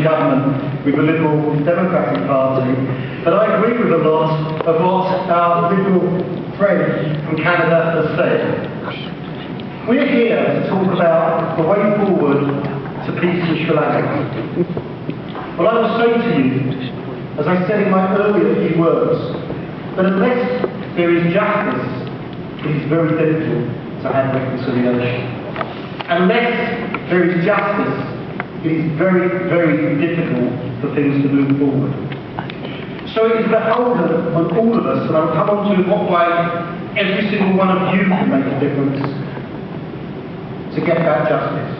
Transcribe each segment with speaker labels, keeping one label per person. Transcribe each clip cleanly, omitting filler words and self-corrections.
Speaker 1: coalition government with the Liberal Democratic Party, but I agree with a lot of what our Liberal friend from Canada has said. We're here to talk about the way forward to peace in Sri Lanka. Well, I will say to you, as I said in my earlier few words, that unless there is justice, it is very difficult to have reconciliation. Unless there is justice, it is very, very difficult for things to move forward. So it is beholden on all of us, and I'll come on to in what way every single one of you can make a difference to get that justice.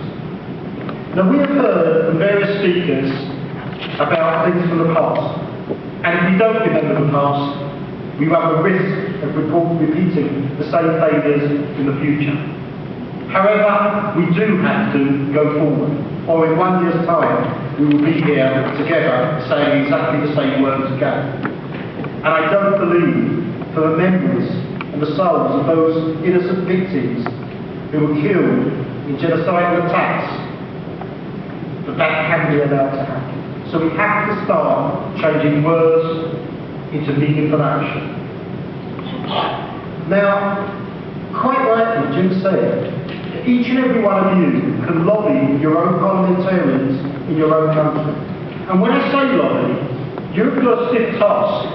Speaker 1: Now, we have heard from various speakers about things from the past, and if we don't remember the past, we run the risk of repeating the same failures in the future. However, we do have to go forward, or in 1 year's time, we will be here together saying exactly the same words again. And I don't believe, for the memories and the souls of those innocent victims who were killed in genocidal attacks, that can be allowed to happen. So we have to start changing words into meaningful action. Now, quite rightly, Jim said, each and every one of you can lobby your own parliamentarians in your own country. And when I say lobby, you've got a stiff task,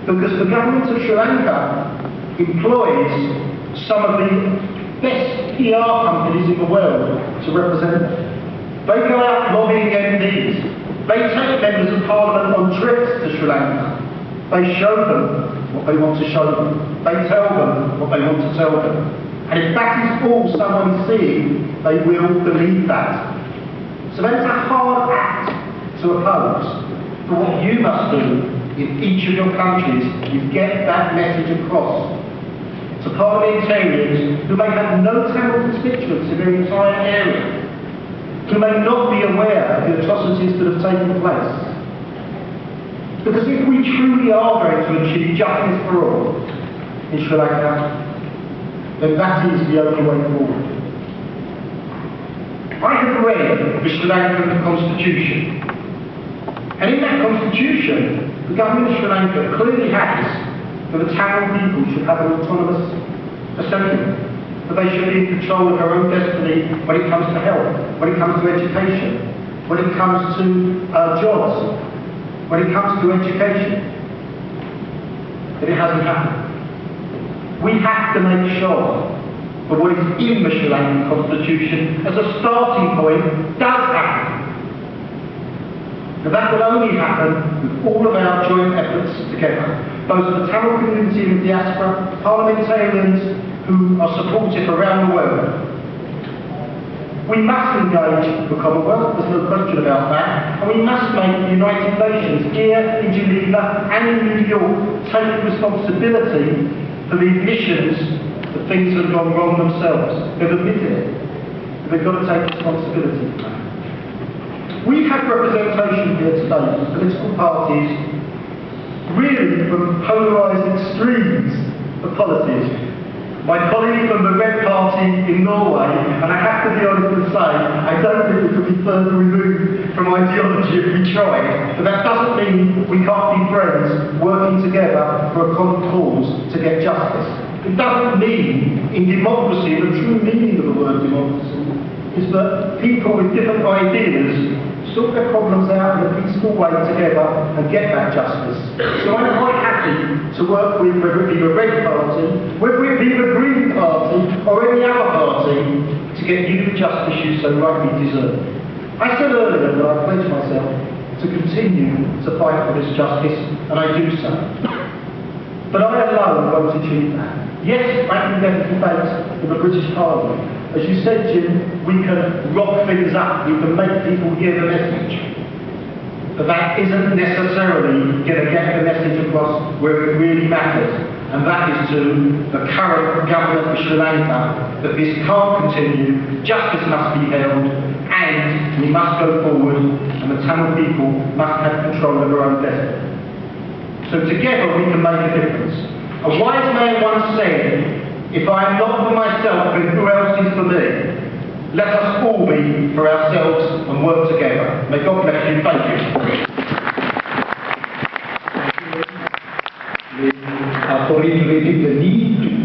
Speaker 1: because the government of Sri Lanka employs some of the best PR companies in the world to represent them. They go out lobbying MPs. They take members of parliament on trips to Sri Lanka. They show them what they want to show them. They tell them what they want to tell them. And if that is all someone is seeing, they will believe that. So that is a hard act to oppose. But what you must do in each of your countries is get that message across to parliamentarians who may have no Tamil constituents in their entire area, who may not be aware of the atrocities that have taken place. Because if we truly are going to achieve justice for all in Sri Lanka, then that is the only way forward. I have read the Sri Lankan Constitution, and in that Constitution, the government of Sri Lanka clearly has that the Tamil people should have an autonomous assembly, that they should be in control of their own destiny when it comes to health, when it comes to education, when it comes to jobs, when it comes to education. But it hasn't happened. We have to make sure that what is in the Sri Lankan Constitution as a starting point does happen. Now that will only happen with all of our joint efforts together, both the Tamil community in the diaspora, parliamentarians who are supportive around the world. We must engage the Commonwealth, there's no question about that, and we must make the United Nations here in Geneva and in New York take responsibility for the admissions of things that have gone wrong themselves. They've admitted it, but they've got to take responsibility for that. We have representation here today from political parties really from polarised extremes of policies. My colleague from the Red Party in Norway, and I have to be honest and say, I don't think we could be further removed from ideology if we tried, but that doesn't mean we can't be friends working together for a common cause to get justice. It doesn't mean, in democracy, the true meaning of the word democracy is that people with different ideas sort their problems out in a peaceful way together and get that justice. So I'm quite happy to work with, whether it be the Red Party, whether it be the Green Party, or any other party, to get you the justice you so rightly deserve. I said earlier that I pledge myself to continue to fight for this justice, and I do so. But I alone won't achieve that. Yes, I can get a debate in the British Parliament. As you said, Jim, we can rock things up, we can make people hear the message. But that isn't necessarily going to get the message across where it really matters. And that is to the current government of Sri Lanka, that this can't continue, justice must be held, and we must go forward, and the Tamil people must have control of their own destiny. So together we can make a difference. A wise man once said, if I am not for myself, then who else is for me? let us all be for ourselves and work together. May God bless you. Thank you.
Speaker 2: For reiterating the need to